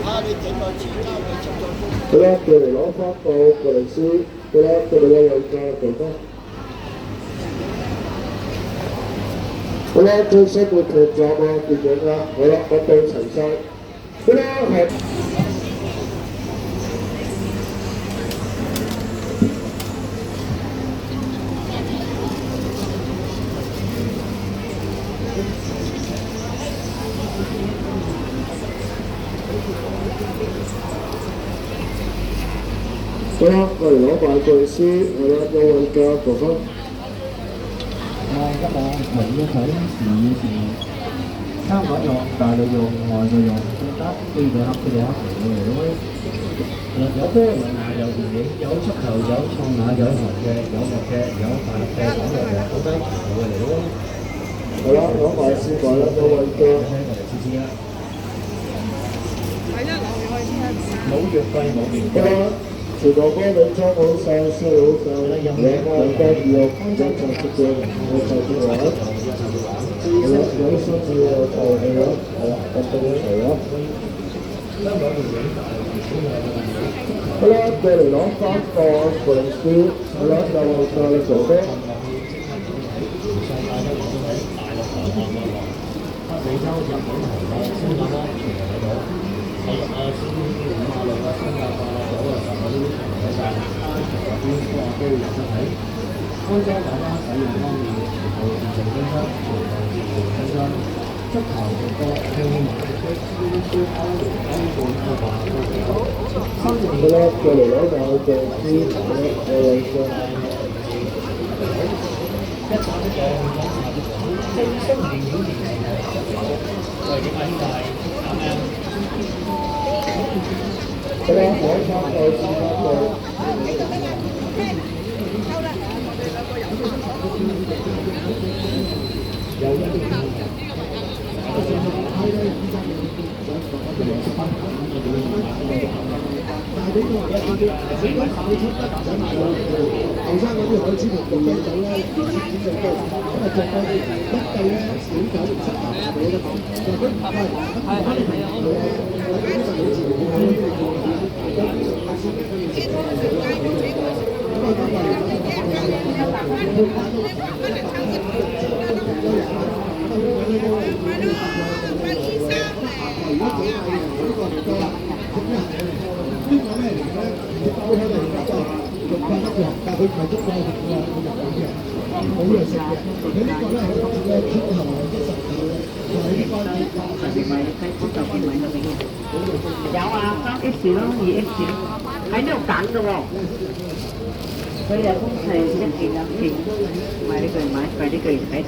好啦，過嚟攞翻個過嚟先，好啦，過嚟有位㗎，哥哥。好啦，最新嘅劇集啊，電影啊，好啦，我到齊晒。好啦，係。好啦，我嚟攞辦具先，係啦，有位㗎，哥哥。các bạn hãy có thể sử dụng các loại dụng đại lợi dụng ngoài lợi dụng công tác khi đại học của người đối là dấu phép là dấu gì điểm dấu xuất khẩu dấu son nợ dấu học kê dấu một kê dấu phải kê dấu là công tác của người đối好啦，攞埋先埋啦，有位㗎。冇月費冇年好啦，全部幫你裝好晒，收好晒，兩間要一齊出嘅，我就啲話。好啦，有新嘅有舊嘅啦，係啦，搭到一齊啦。好啦，過嚟攞翻個過嚟先，好啦，有位㗎，你哥哥。美洲、日本、韓國、新加坡全部睇到。我CCTV 5啊、6啊、新加坡啊、9啊、10啊呢啲全部睇晒，全部邊個都會入得睇。歐洲大家使用方面，全部自動更新，全部自動更新。足球直播、戲碼、CCTV、歐聯、歐冠、歐霸都睇到。好啦，過嚟攞埋個先，好啦，有位㗎。一打一個香港下啲最新電影電視劇集有，為點解呢個係咁樣？好啦，攞翻個先啦，有一啲但係呢個話有啲點解快出得唔使買喎？後生嗰啲海鮮同雞仔咧，熱切點就高，咁啊着低啲一計咧點解唔出啊？冇得講，就佢唔係係呢個你自己睇呢個咁下次咧佢哋食咗係好啦，咁啊今日呢個咩嚟嘅？你包開嚟㗎，即係肉骨一樣，但係佢唔係足夠肉㗎，佢入緊嘅，冇嘢食嘅。你呢個咧係好似咧天后即係神嘅，就係呢個係食米雞骨頭啲米嗰啲嘅。有啊，3X 咯，2X 咯，喺呢度揀嘅喎。佢有公係1件2件，買呢個買呢個睇。